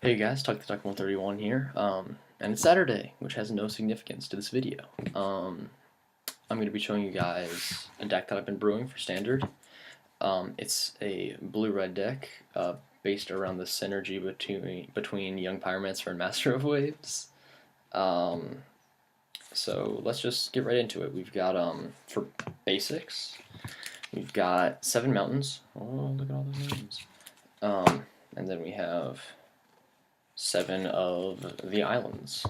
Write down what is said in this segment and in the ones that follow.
Hey guys, Talk the Duck 131 here, and it's Saturday, which has no significance to this video. I'm going to be showing you guys a deck that I've been brewing for Standard. It's a blue-red deck, based around the synergy between Young Pyromancer and Master of Waves. Um, so let's just get right into it. We've got, for basics, we've got 7 mountains. Oh, look at all those mountains. And then we have 7 of the islands.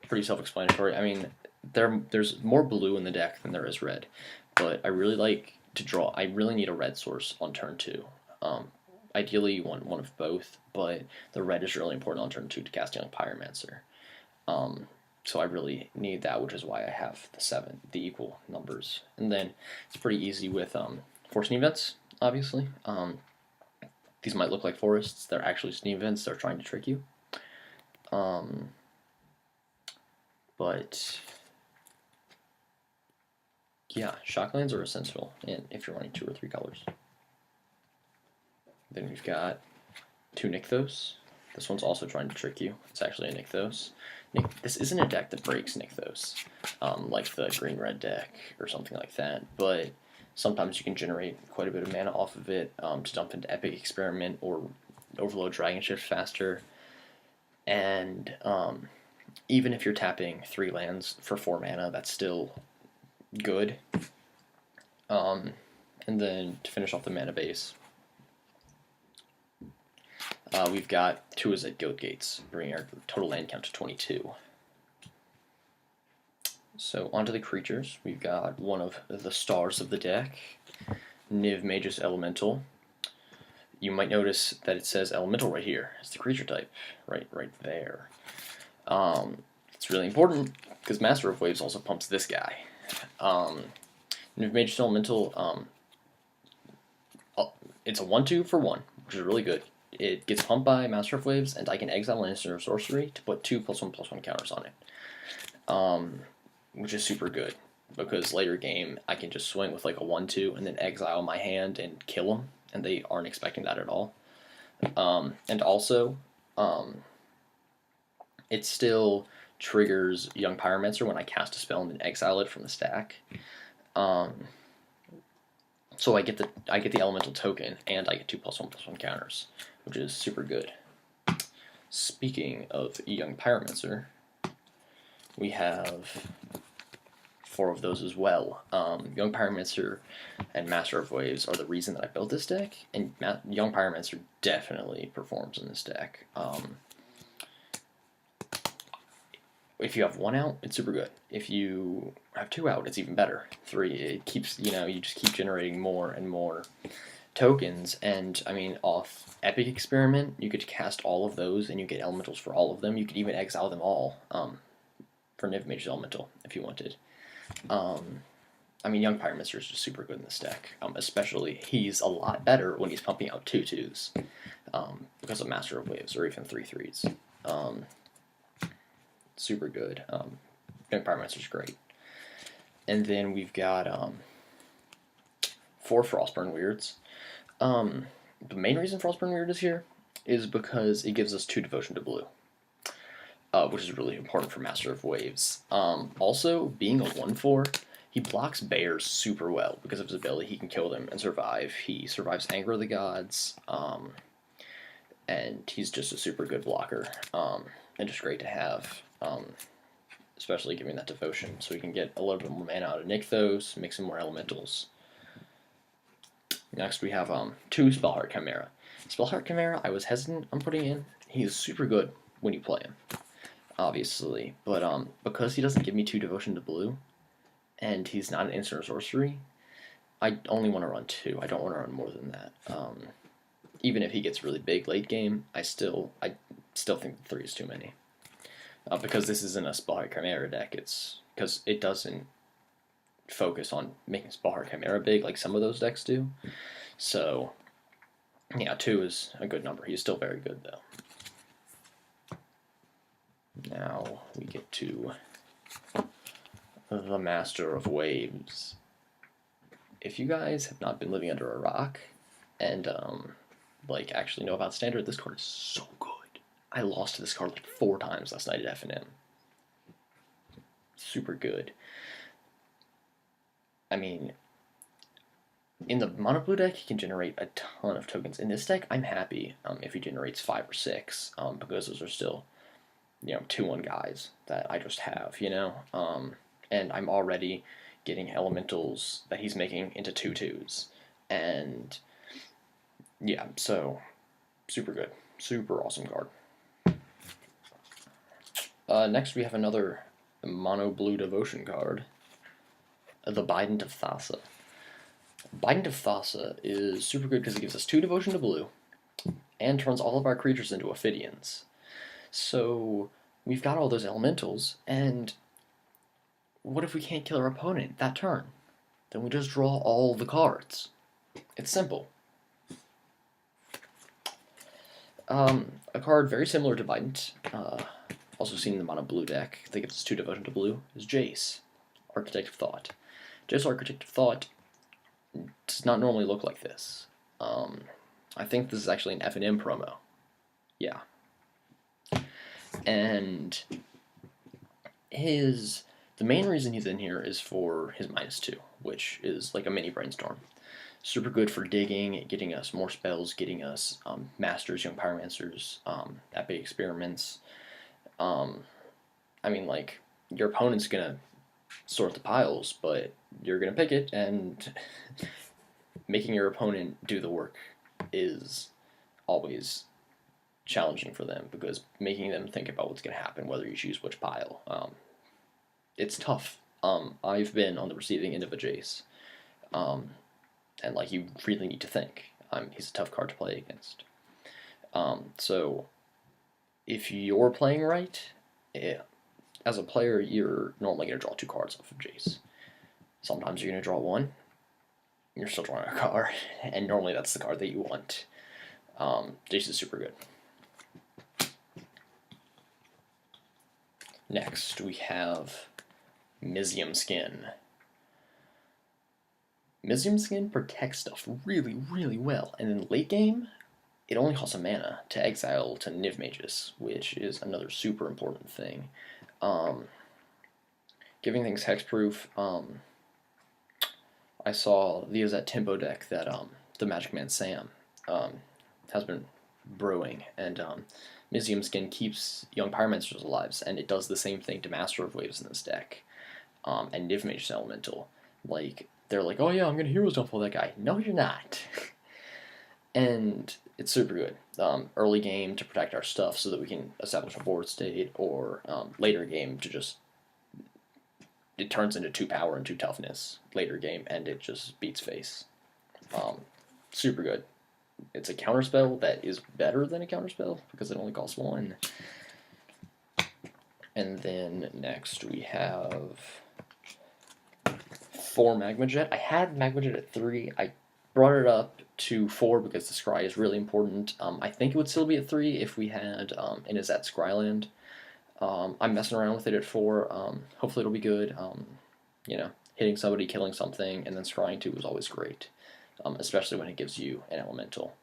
Pretty self-explanatory. I mean, there's more blue in the deck than there is red, but I really like to draw. I really need a red source on turn 2. Ideally, you want one of both, but the red is really important on turn 2 to cast Young Pyromancer. So I really need that, which is why I have the equal numbers. And then it's pretty easy with force events, obviously. These might look like forests. They're actually steam vents. They're trying to trick you. But yeah, shocklands are essential, and if you're running 2 or 3 colors. Then we've got 2 Nykthos. This one's also trying to trick you. It's actually a Nykthos. This isn't a deck that breaks Nykthos, like the green-red deck or something like that, but sometimes you can generate quite a bit of mana off of it to dump into Epic Experiment or overload Dragon Shift faster. And even if you're tapping 3 lands for 4 mana, that's still good. And then to finish off the mana base, we've got 2 Azet Goat Gates, bringing our total land count to 22. So onto the creatures, we've got one of the stars of the deck, TheMagicManSam Elemental. You might notice that it says Elemental right here. It's the creature type, right there. It's really important because Master of Waves also pumps this guy. TheMagicManSam Elemental, it's a 1/2 for 1, which is really good. It gets pumped by Master of Waves, and I can exile an instant or sorcery to put 2 +1/+1 counters on it. Which is super good, because later game I can just swing with like a 1/2 and then exile my hand and kill them, and they aren't expecting that at all. And also, it still triggers Young Pyromancer when I cast a spell and then exile it from the stack. So I get the elemental token, and I get 2 +1/+1 counters, which is super good. Speaking of Young Pyromancer, we have 4 of those as well. Young Pyromancer and Master of Waves are the reason that I built this deck, and Young Pyromancer definitely performs in this deck. If you have 1 out, it's super good. If you have 2 out, it's even better. 3, it keeps, you just keep generating more and more tokens, and I mean, off Epic Experiment, you could cast all of those, and you get elementals for all of them. You could even exile them all for TheMagicManSam Elemental if you wanted. I mean, Young Pyromancer is just super good in this deck. Especially, he's a lot better when he's pumping out 2/2s because of Master of Waves, or even 3/3s. Super good. Young Pyromancer's great. And then we've got 4 Frostburn Weirds. The main reason Frostburn Weird is here is because it gives us 2 Devotion to Blue, which is really important for Master of Waves. Also, being a 1/4, he blocks bears super well because of his ability. He can kill them and survive. He survives Anger of the Gods, and he's just a super good blocker, and just great to have, especially giving that devotion, so he can get a little bit more mana out of Nykthos, make some more elementals. Next we have 2 Spellheart Chimera. Spellheart Chimera, I was hesitant on putting in. He's super good when you play him, obviously, but because he doesn't give me 2 Devotion to Blue, and he's not an instant or sorcery, I only want to run 2. I don't want to run more than that. Even if he gets really big late game, I still think 3 is too many. Because this isn't a Spellheart Chimera deck, it's because it doesn't focus on making Spellheart Chimera big like some of those decks do. So, yeah, 2 is a good number. He's still very good, though. Now we get to the Master of Waves. If you guys have not been living under a rock and like actually know about Standard, this card is so good. I lost to this card like 4 times last night at F&M. Super good. I mean, in the mono blue deck, he can generate a ton of tokens. In this deck, I'm happy if he generates 5 or 6, because those are still, 2/1 guys that I just have, and I'm already getting elementals that he's making into 2/2s, and yeah, so super good, super awesome card. Next, we have another mono blue devotion card, the Bident of Thassa. Bident of Thassa is super good because it gives us 2 devotion to blue, and turns all of our creatures into Ophidians. So we've got all those elementals, and what if we can't kill our opponent that turn? Then we just draw all the cards. It's simple. A card very similar to Bident, also seen in the mono blue deck, that gives us 2 devotion to blue, is Jace, Architect of Thought. Jace, Architect of Thought does not normally look like this. I think this is actually an F&M promo. Yeah. And the main reason he's in here is for his -2, which is like a mini brainstorm. Super good for digging, getting us more spells, getting us masters, young pyromancers, epic experiments. I mean, like, your opponent's gonna sort the piles, but you're gonna pick it, and making your opponent do the work is always challenging for them, because making them think about what's going to happen, whether you choose which pile, it's tough. I've been on the receiving end of a Jace, and like, you really need to think. He's a tough card to play against. So if you're playing right, as a player, you're normally going to draw 2 cards off of Jace. Sometimes you're going to draw 1. You're still drawing a card, and normally that's the card that you want. Jace is super good. Next, we have Mizzium Skin. Mizzium Skin protects stuff really, really well, and in late game, it only costs a mana to exile to Niv Magus, which is another super important thing. Giving things hexproof. I saw the Azet Tempo deck that TheMagicManSam has been brewing, and Mizzium Skin keeps young pyromancers alive, and it does the same thing to Master of Waves in this deck, and Niv Magus Elemental. Like, they're like, oh yeah, I'm gonna Heroes Downfall that guy. No, you're not. And it's super good. Early game to protect our stuff so that we can establish a board state, or later game to just, it turns into 2 power and 2 toughness later game, and it just beats face. Super good. It's a counterspell that is better than a counterspell because it only costs 1. And then next we have 4 Magma Jet. I had Magma Jet at 3. I brought it up to 4 because the Scry is really important. I think it would still be at 3 if we had an Azet Scryland. I'm messing around with it at 4. Hopefully it'll be good. Hitting somebody, killing something, and then scrying 2 is always great, especially when it gives you an elemental.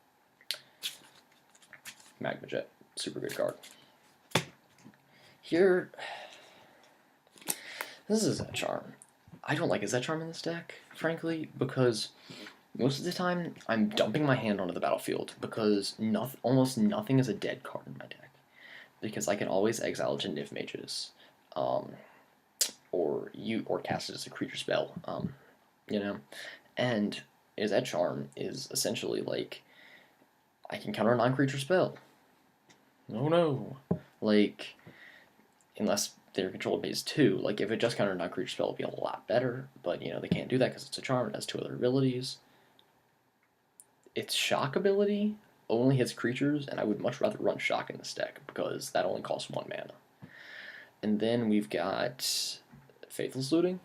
Magma Jet, super good card. Here, this is Azet Charm. I don't like Azet Charm in this deck, frankly, because most of the time I'm dumping my hand onto the battlefield because almost nothing is a dead card in my deck, because I can always exile to Niv Mages, or cast it as a creature spell, and Azet Charm is essentially like, I can counter a non-creature spell. No. Like, unless they're controlled base 2, like, if it just countered a non-creature spell, it would be a lot better, but, they can't do that because it's a charm, it has 2 other abilities. Its shock ability only hits creatures, and I would much rather run shock in this deck, because that only costs 1 mana. And then we've got Faithless Looting.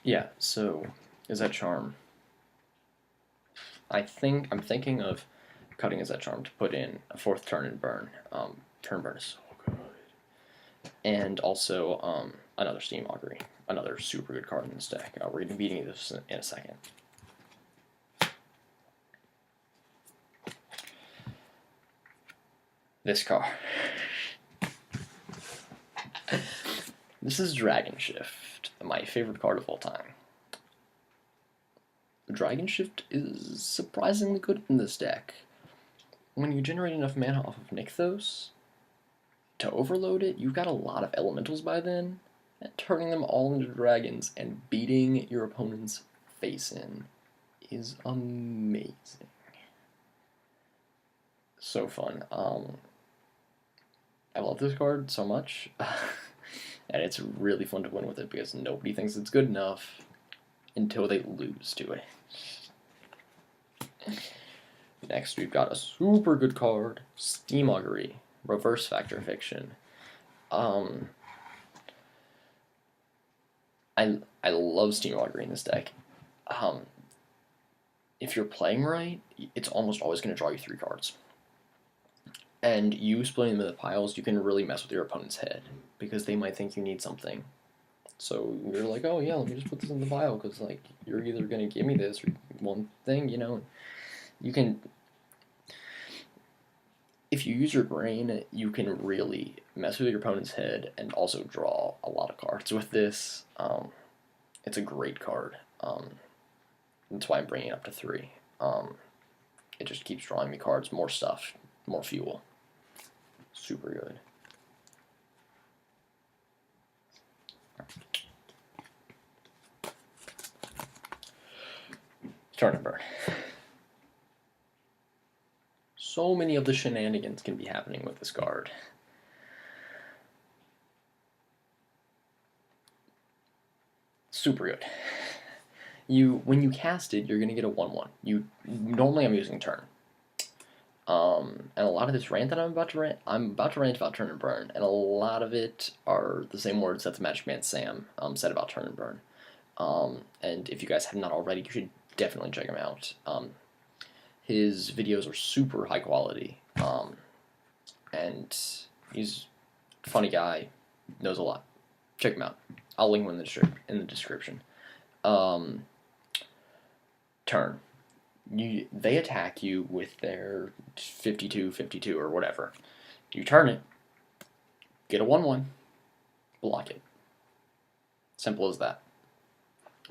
Yeah, so Azet Charm. I'm thinking of cutting Azet Charm to put in a 4th Turn and Burn. Turn Burn is so good. And also another Steam Augury, another super good card in this deck. We're going to be beating this in a second. this card. This is Dragon Shift, my favorite card of all time. Dragon Shift is surprisingly good in this deck. When you generate enough mana off of Nykthos to overload it, you've got a lot of elementals by then, and turning them all into dragons and beating your opponent's face in is amazing. So fun. I love this card so much, and it's really fun to win with it because nobody thinks it's good enough until they lose to it. Next, we've got a super good card, Steamaugury, Reverse Factor Fiction. I love Steamaugury in this deck. If you're playing right, it's almost always going to draw you 3 cards. And you splitting them into piles, you can really mess with your opponent's head, because they might think you need something. So you're like, oh yeah, let me just put this in the pile, because like, you're either going to give me this or one thing, you know. You can, if you use your brain, you can really mess with your opponent's head and also draw a lot of cards with this. It's a great card. That's why I'm bringing it up to 3. It just keeps drawing me cards, more stuff, more fuel. Super good. Turn and burn. So many of the shenanigans can be happening with this card. Super good. When you cast it, you're gonna get a 1/1. Normally I'm using turn. And a lot of this rant that I'm about to rant about turn and burn, and a lot of it are the same words that TheMagicManSam said about turn and burn. And if you guys have not already, you should definitely check him out. His videos are super high quality, and he's a funny guy, knows a lot. Check him out. I'll link him in the description. Turn. They attack you with their 52/52 or whatever. You turn it, get a 1/1, block it. Simple as that.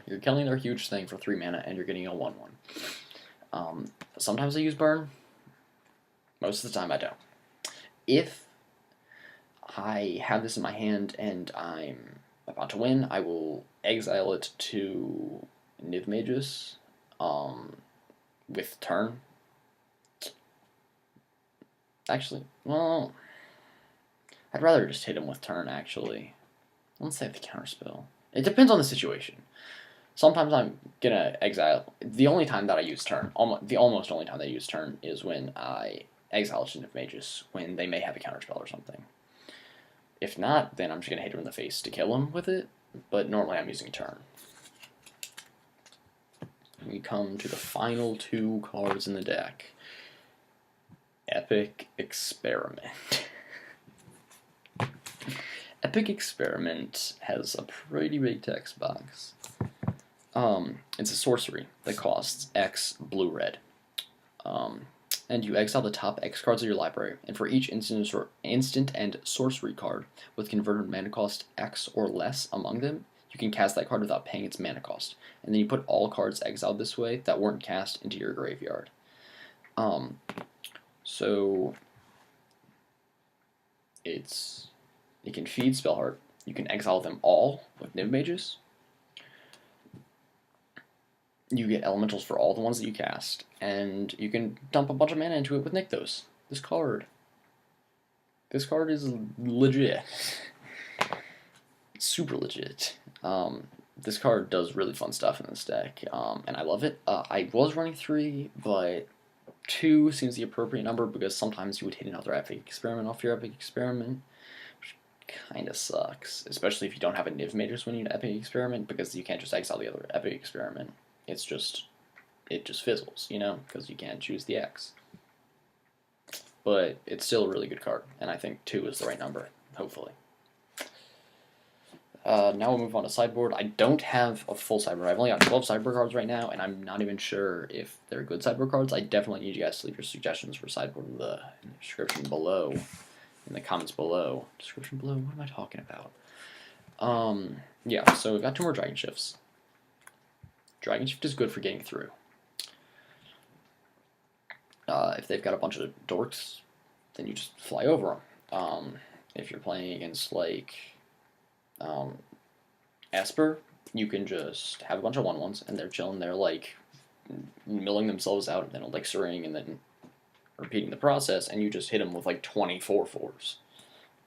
You're killing their huge thing for 3 mana, and you're getting a 1/1. Sometimes I use burn. Most of the time I don't. If I have this in my hand and I'm about to win, I will exile it to TheMagicManSam with turn. Actually, well, I'd rather just hit him with turn, actually. Let's say the counterspell. It depends on the situation. Sometimes I'm gonna exile. The only time that I use turn, the almost only time that I use turn, is when I exile it to TheMagicManSam, when they may have a counterspell or something. If not, then I'm just gonna hit him in the face to kill him with it, but normally I'm using turn. We come to the final 2 cards in the deck. Epic Experiment. Epic Experiment has a pretty big text box. It's a sorcery that costs X blue-red. And you exile the top X cards of your library, and for each instant and sorcery card with converted mana cost X or less among them, you can cast that card without paying its mana cost. And then you put all cards exiled this way that weren't cast into your graveyard. So it can feed Spellheart. You can exile them all with Niv-Mages. You get elementals for all the ones that you cast, and you can dump a bunch of mana into it with Nykthos. This card is legit. Super legit. This card does really fun stuff in this deck, and I love it. I was running 3, but 2 seems the appropriate number because sometimes you would hit another Epic Experiment off your Epic Experiment, which kind of sucks, especially if you don't have a Niv-Mages when you need Epic Experiment, because you can't just exile the other Epic Experiment. It just fizzles, you know, because you can't choose the X. But it's still a really good card, and I think 2 is the right number, hopefully. Now we'll move on to sideboard. I don't have a full sideboard. I've only got 12 sideboard cards right now, and I'm not even sure if they're good sideboard cards. I definitely need you guys to leave your suggestions for sideboard in the description below, in the comments below. Description below, what am I talking about? Yeah, so we've got 2 more Dragon Shifts. Dragon Shift is good for getting through. If they've got a bunch of dorks, then you just fly over them. If you're playing against, like, Esper, you can just have a bunch of 1/1s, and they're chilling there, like, milling themselves out, and then elixiring, and then repeating the process, and you just hit them with, like, 24/4s,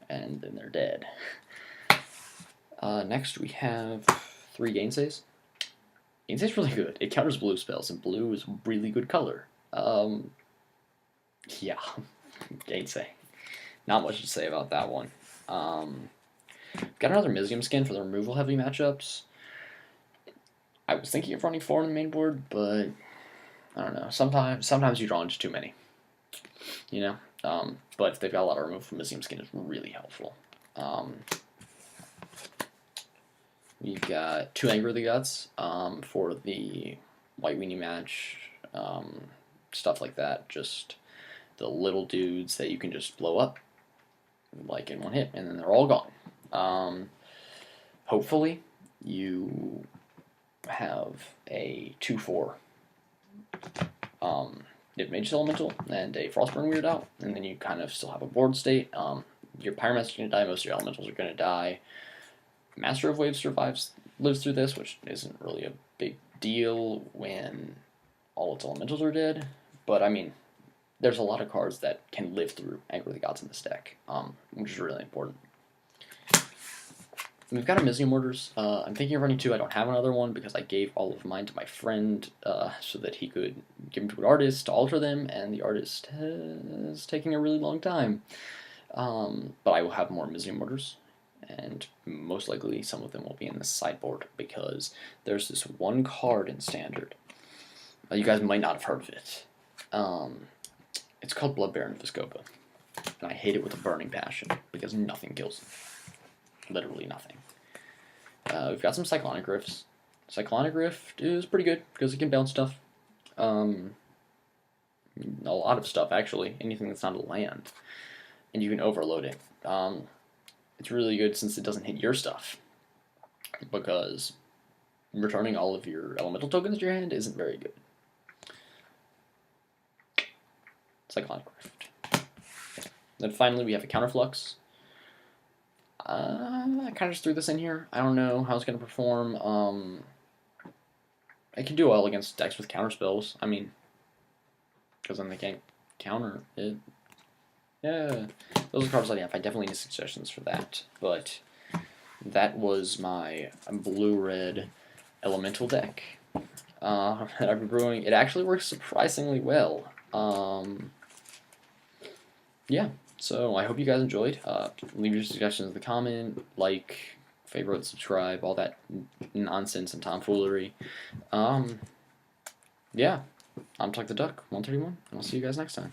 and then they're dead. Next, we have 3 Gainsays. Gainsay's really good. It counters blue spells, and blue is a really good color. Yeah, Gainsay. Not much to say about that one. Got another Mizium skin for the removal heavy matchups. I was thinking of running 4 on the main board, but I don't know. Sometimes you draw into too many. You know? But if they've got a lot of removal from Mizium skin, it's really helpful. We've got 2 Anger of the Guts for the White Weenie match, stuff like that. Just the little dudes that you can just blow up, like in 1 hit, and then they're all gone. Hopefully, you have a 2/4 Mage's Elemental and a Frostburn Weird out, and then you kind of still have a board state. Your Pyromancer's going to die, most of your Elementals are going to die. Master of Waves lives through this, which isn't really a big deal when all its Elementals are dead, but I mean, there's a lot of cards that can live through Anger of the Gods in this deck, which is really important. We've got a Mizium Orders. I'm thinking of running 2. I don't have another one because I gave all of mine to my friend so that he could give them to an artist to alter them, and the artist is taking a really long time. But I will have more Mizium Orders, and most likely some of them will be in the sideboard because there's this one card in Standard. You guys might not have heard of it. It's called Blood Baron Viscopa, and I hate it with a burning passion because nothing kills it. Literally nothing. We've got some Cyclonic Rifts. Cyclonic Rift is pretty good because it can bounce stuff. A lot of stuff, actually. Anything that's not a land. And you can overload it. It's really good since it doesn't hit your stuff, because returning all of your elemental tokens to your hand isn't very good. Cyclonic Rift. Then finally we have a Counterflux. I kind of just threw this in here. I don't know how it's going to perform. It can do well against decks with counter spells. I mean, because then they can't counter it. Yeah, those are cards I have. I definitely need suggestions for that. But that was my blue-red elemental deck that I've been brewing. It actually works surprisingly well. Yeah, so I hope you guys enjoyed. Leave your suggestions in the comment, like, favorite, subscribe, all that nonsense and tomfoolery. Yeah, I'm Tuck the Duck, 131, and I'll see you guys next time.